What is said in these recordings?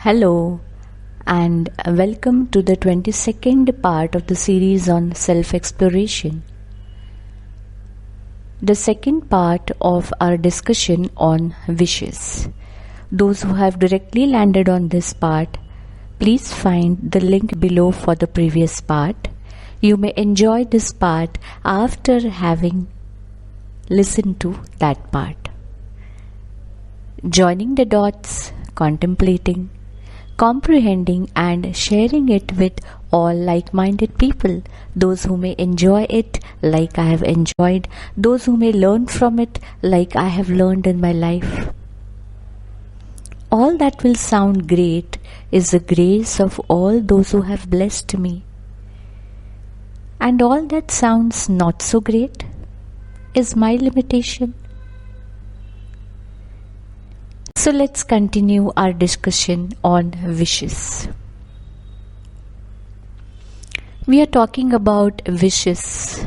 Hello and welcome to the 22nd part of the series on self-exploration. The second part of our discussion on wishes. Those who have directly landed on this part, please find the link below for the previous part. You may enjoy this part after having listened to that part. Joining the dots, contemplating, comprehending and sharing it with all like-minded people, those who may enjoy it like I have enjoyed, those who may learn from it like I have learned in my life. All that will sound great is the grace of all those who have blessed me. And all that sounds not so great is my limitation. So let's continue our discussion on wishes. We are talking about wishes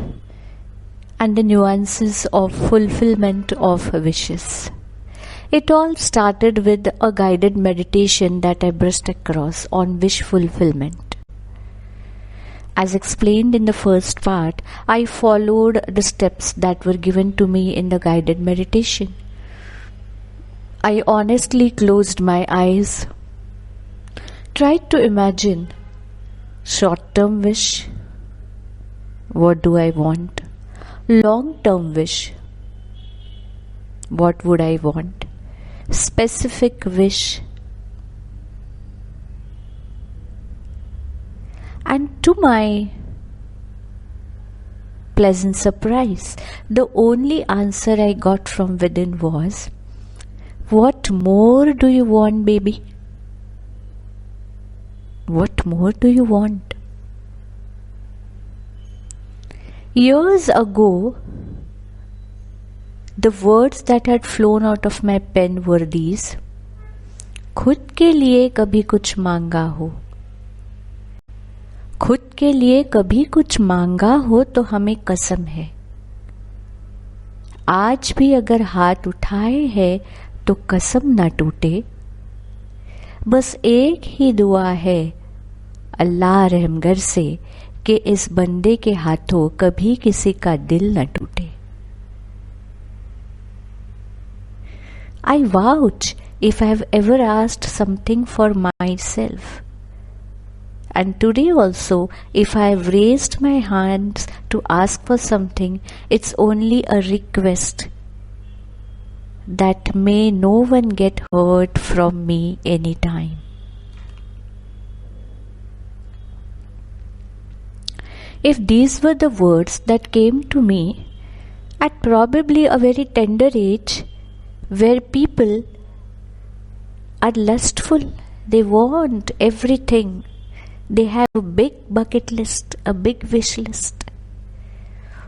and the nuances of fulfillment of wishes. It all started with a guided meditation that I brushed across on wish fulfillment. As explained in the first part, I followed the steps that were given to me in the guided meditation. I honestly closed my eyes, tried to imagine short-term wish, what do I want? Long-term wish, what would I want? Specific wish. And to my pleasant surprise, the only answer I got from within was, "What more do you want, baby? What more do you want?" Years ago, the words that had flown out of my pen were these: खुद के लिए कभी कुछ मांगा हो, खुद के लिए कभी कुछ मांगा हो तो हमें कसम है, आज भी अगर हाथ उठाए है तो कसम न टूटे, बस एक ही दुआ है अल्लाह रहमगर से कि इस बंदे के हाथों कभी किसी का दिल न टूटे. I vouch if I have ever asked something for myself, and today also if I have raised my hands to ask for something, it's only a request that may no one get hurt from me anytime. If these were the words that came to me at probably a very tender age, where people are lustful, they want everything, they have a big bucket list, a big wish list,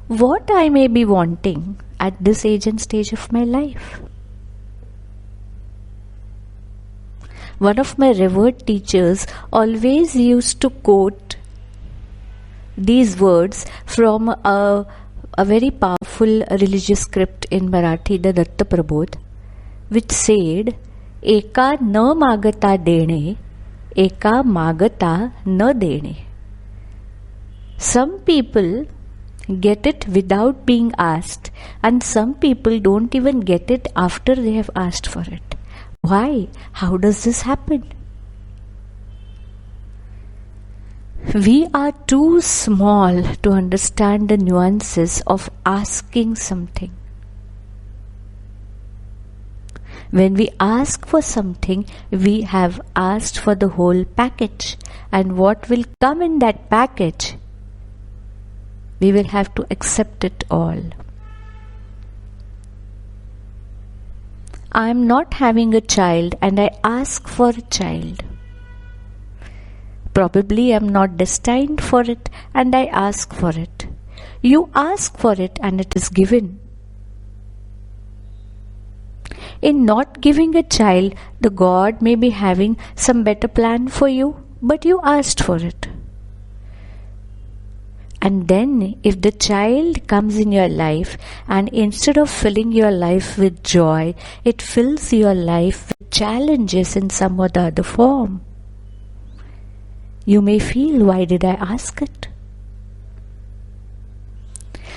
what I may be wanting at this age and stage of my life. One of my revered teachers always used to quote these words from a very powerful religious script in Marathi, the Datta Prabodh, which said, "Eka na magata dene, eka magata na dene." Some people get it without being asked, and some people don't even get it after they have asked for it. Why? How does this happen? We are too small to understand the nuances of asking something. When we ask for something, we have asked for the whole package, and what will come in that package, we will have to accept it all. I am not having a child and I ask for a child. Probably I am not destined for it and I ask for it. You ask for it and it is given. In not giving a child, the God may be having some better plan for you, but you asked for it. And then if the child comes in your life and instead of filling your life with joy, it fills your life with challenges in some or the other form. You may feel, why did I ask it?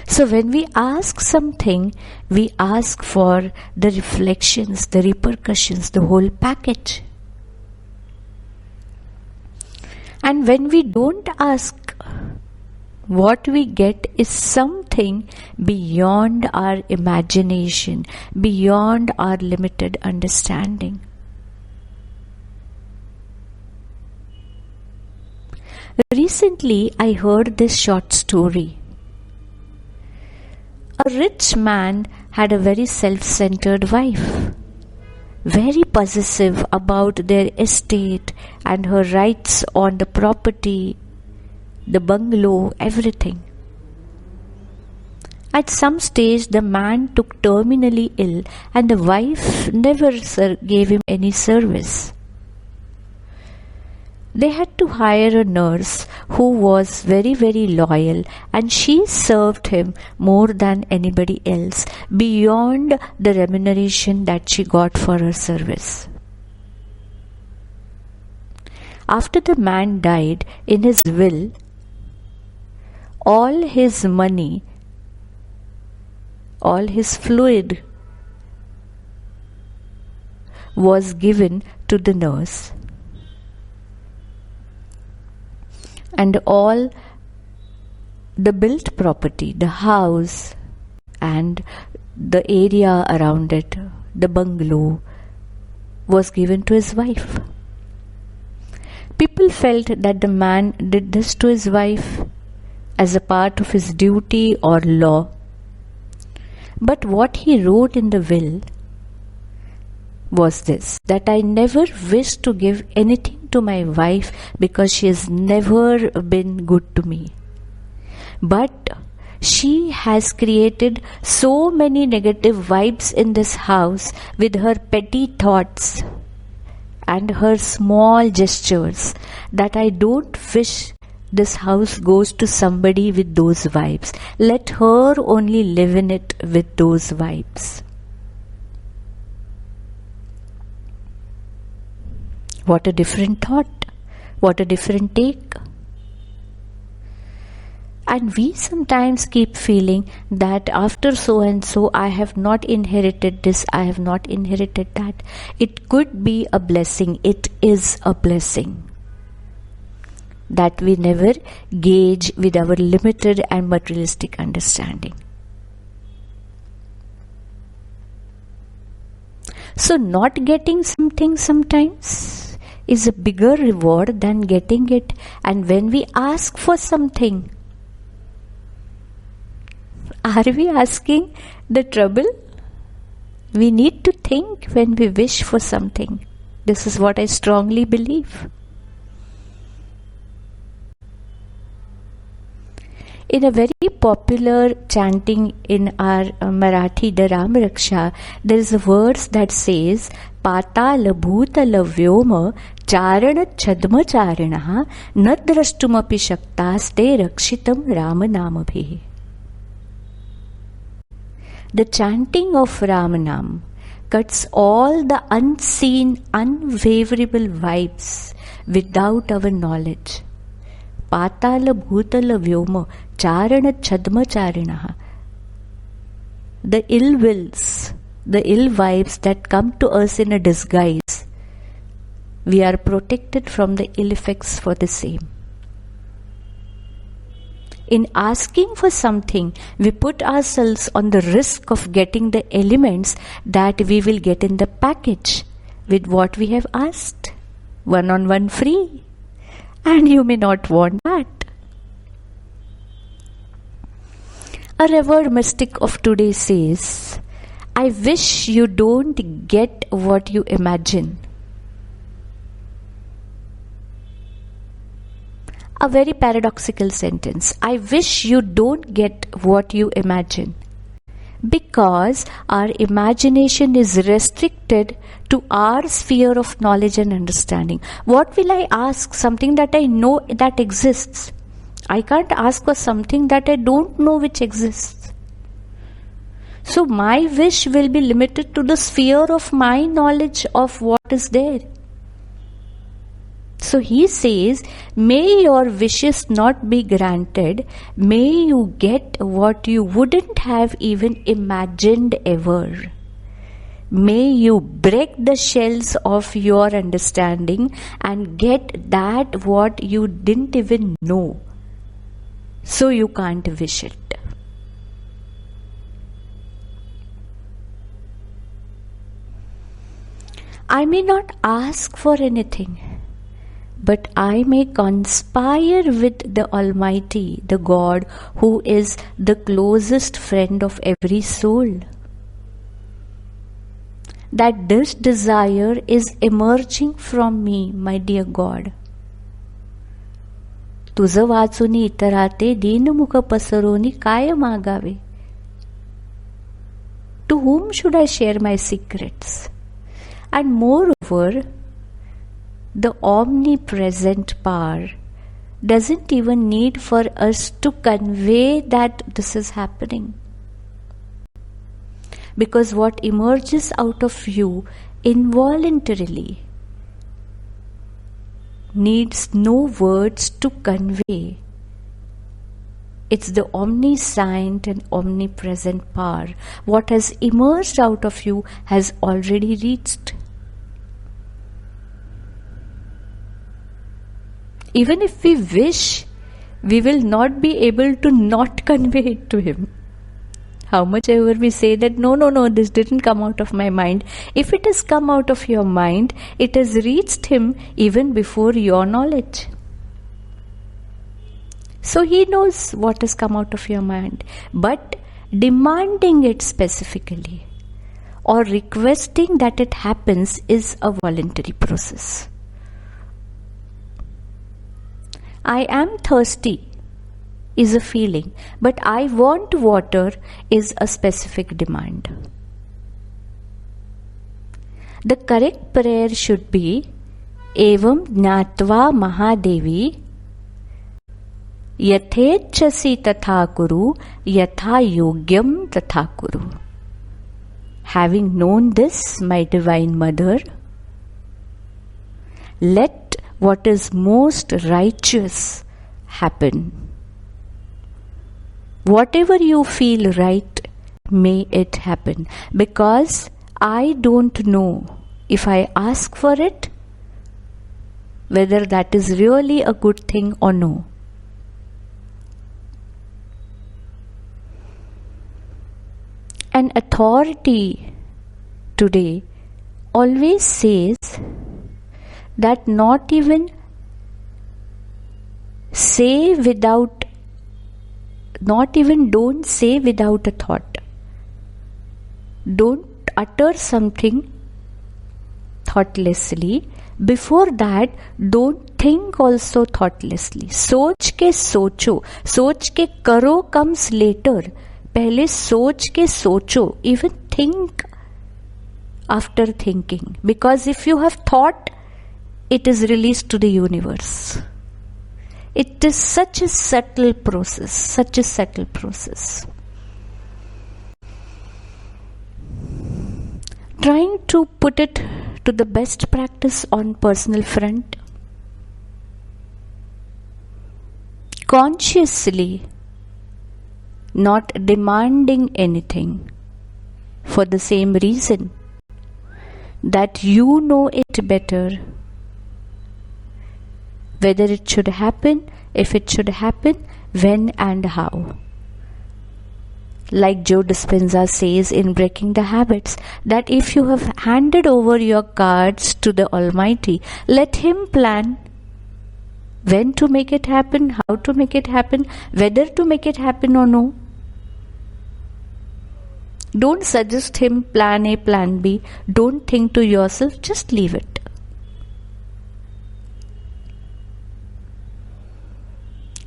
So when we ask something, we ask for the reflections, the repercussions, the whole package. And when we don't ask, what we get is something beyond our imagination, beyond our limited understanding. Recently, I heard this short story. A rich man had a very self-centered wife, very possessive about their estate and her rights on the property, the bungalow, everything. At some stage, the man took terminally ill and the wife never gave him any service. They had to hire a nurse who was very, very loyal, and she served him more than anybody else, beyond the remuneration that she got for her service. After the man died, in his will, all his money, all his fluid was given to the nurse. And all the built property, the house and the area around it, the bungalow, was given to his wife. People felt that the man did this to his wife as a part of his duty or law. But what he wrote in the will was this, that I never wish to give anything to my wife because she has never been good to me. But she has created so many negative vibes in this house with her petty thoughts and her small gestures that I don't wish this house goes to somebody with those vibes. Let her only live in it with those vibes. What a different thought. What a different take. And we sometimes keep feeling that after so and so, I have not inherited this, I have not inherited that. It could be a blessing. It is a blessing that we never gauge with our limited and materialistic understanding. So not getting something sometimes is a bigger reward than getting it. And when we ask for something, are we asking the trouble? We need to think when we wish for something. This is what I strongly believe. In a very popular chanting in our Marathi Ram Raksha, there is a verse that says, Patala bhutala vyoma charana chadma charinaha na drashtumapi shaktaste rakshitam ramanamabhi. The chanting of Ramanam cuts all the unseen, unfavorable vibes without our knowledge. Patala bhutala vyoma charana chadma charinaha. The ill wills, the ill vibes that come to us in a disguise, we are protected from the ill effects for the same. In asking for something, we put ourselves on the risk of getting the elements that we will get in the package with what we have asked. One-on-one free. And you may not want that. A revered mystic of today says, I wish you don't get what you imagine. A very paradoxical sentence. I wish you don't get what you imagine. Because our imagination is restricted to our sphere of knowledge and understanding. What will I ask? Something that I know that exists. I can't ask for something that I don't know which exists. So my wish will be limited to the sphere of my knowledge of what is there. So he says, may your wishes not be granted, may you get what you wouldn't have even imagined ever. May you break the shells of your understanding and get that what you didn't even know. So you can't wish it. I may not ask for anything, but I may conspire with the Almighty, the God who is the closest friend of every soul. That this desire is emerging from me, my dear God. तुझं वाचुनी इतराते दीनमुख पसरोनी काय मागावे? To whom should I share my secrets? And moreover, the omnipresent power doesn't even need for us to convey that this is happening. Because what emerges out of you involuntarily needs no words to convey. It's the omniscient and omnipresent power. What has emerged out of you has already reached. Even if we wish, we will not be able to not convey it to him. How much ever we say that, no, this didn't come out of my mind. If it has come out of your mind, it has reached him even before your knowledge. So he knows what has come out of your mind. But demanding it specifically or requesting that it happens is a voluntary process. I am thirsty is a feeling, but I want water is a specific demand. The correct prayer should be Evam Jnatva Mahadevi Yathechasi Tatha Kuru Yatha Yogyam Tatha Kuru. Having known this, my Divine Mother, let what is most righteous happen. Whatever you feel right, may it happen. Because I don't know if I ask for it, whether that is really a good thing or no. An authority today always says that not even don't say without a thought. Don't utter something thoughtlessly. Before that, don't think also thoughtlessly. सोच के सोचो. सोच के करो comes later. पहले सोच के सोचो. Even think after thinking. Because if you have thought, it is released to the universe. It is such a subtle process, Trying to put it to the best practice on personal front. Consciously not demanding anything for the same reason that you know it better. Whether it should happen, if it should happen, when and how. Like Joe Dispenza says in Breaking the Habits, that if you have handed over your cards to the Almighty, let Him plan when to make it happen, how to make it happen, whether to make it happen or no. Don't suggest Him plan A, plan B. Don't think to yourself, just leave it.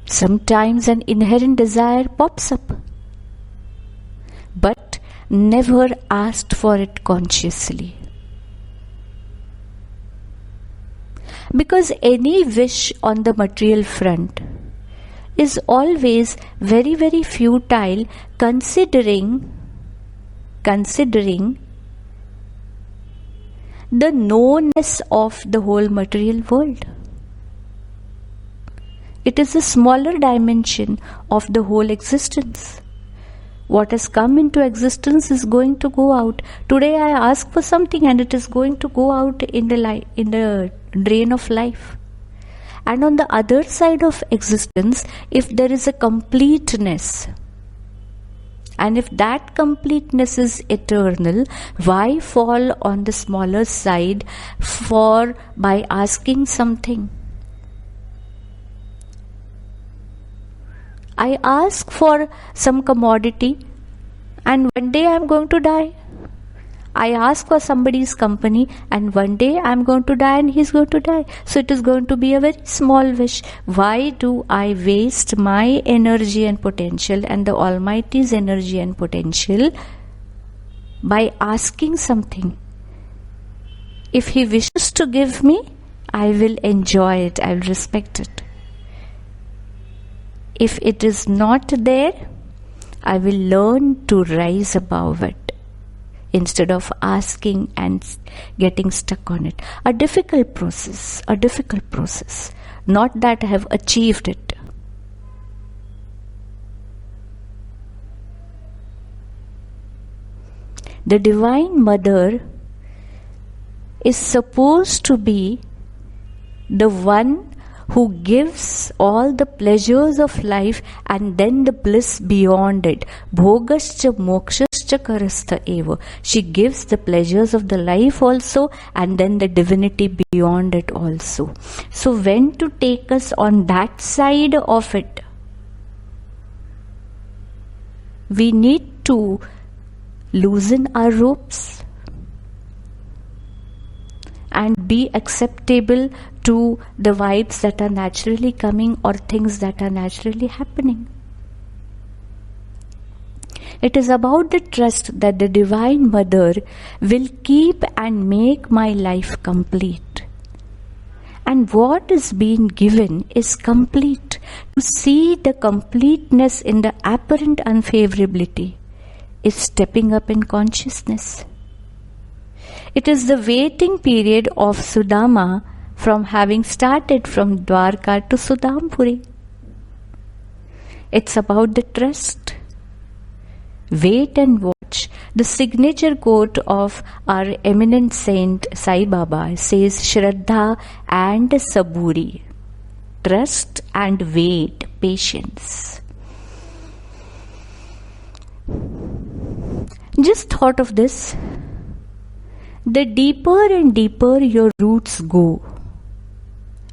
Sometimes an inherent desire pops up, but never asked for it consciously. Because any wish on the material front is always very, very futile, considering considering the knownness of the whole material world. It is a smaller dimension of the whole existence. What has come into existence is going to go out. Today I ask for something and it is going to go out in the drain of life. And on the other side of existence, if there is a completeness, and if that completeness is eternal, why fall on the smaller side by asking something? I ask for some commodity and one day I am going to die. I ask for somebody's company and one day I am going to die and he is going to die. So it is going to be a very small wish. Why do I waste my energy and potential and the Almighty's energy and potential by asking something? If He wishes to give me, I will enjoy it, I will respect it. If it is not there, I will learn to rise above it instead of asking and getting stuck on it. A difficult process. Not that I have achieved it. The Divine Mother is supposed to be the one who gives all the pleasures of life and then the bliss beyond it. Bhogascha mokshascha karastha eva. She gives the pleasures of the life also and then the divinity beyond it also. So when to take us on that side of it? We need to loosen our ropes and be acceptable to the vibes that are naturally coming or things that are naturally happening. It is about the trust that the Divine Mother will keep and make my life complete. And what is being given is complete. To see the completeness in the apparent unfavorability is stepping up in consciousness. It is the waiting period of Sudama from having started from Dwarka to Sudampuri. It's about the trust. Wait and watch. The signature quote of our eminent saint Sai Baba says Shraddha and Saburi. Trust and wait, patience. Just thought of this. The deeper and deeper your roots go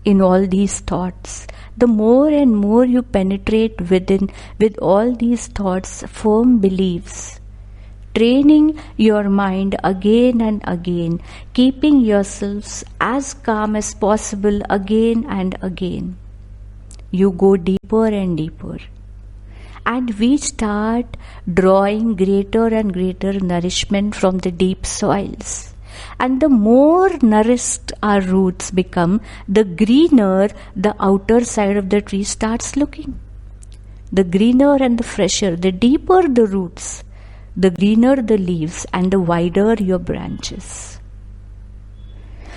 in all these thoughts, the more and more you penetrate within with all these thoughts, firm beliefs, training your mind again and again, keeping yourselves as calm as possible again and again. You go deeper and deeper. And we start drawing greater and greater nourishment from the deep soils. And the more nourished our roots become, the greener the outer side of the tree starts looking. The greener and the fresher, the deeper the roots, the greener the leaves and the wider your branches.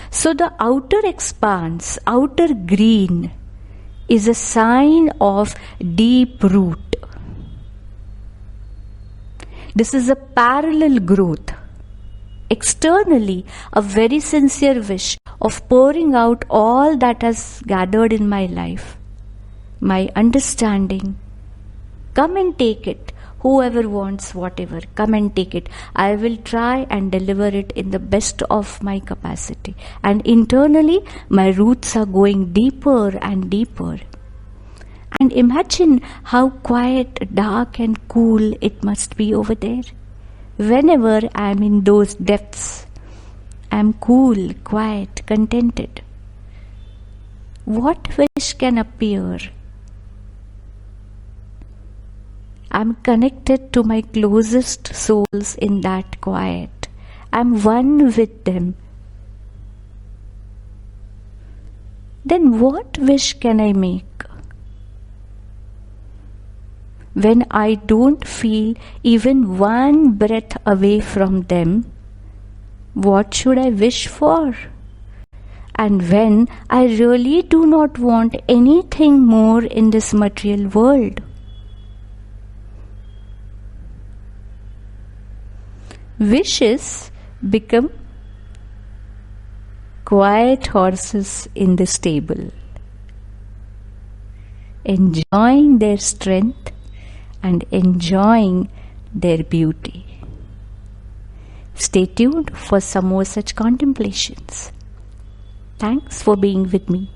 So the outer expanse, outer green, is a sign of deep root. This is a parallel growth. Externally, a very sincere wish of pouring out all that has gathered in my life, my understanding. Come and take it. Whoever wants whatever, come and take it. I will try and deliver it in the best of my capacity. And internally, my roots are going deeper and deeper. And imagine how quiet, dark and cool it must be over there. Whenever I am in those depths, I am cool, quiet, contented. What wish can appear? I am connected to my closest souls in that quiet. I am one with them. Then what wish can I make? when I don't feel even one breath away from them, what should I wish for? And when I really do not want anything more in this material world? Wishes become quiet horses in the stable, enjoying their strength and enjoying their beauty. Stay tuned for some more such contemplations. Thanks for being with me.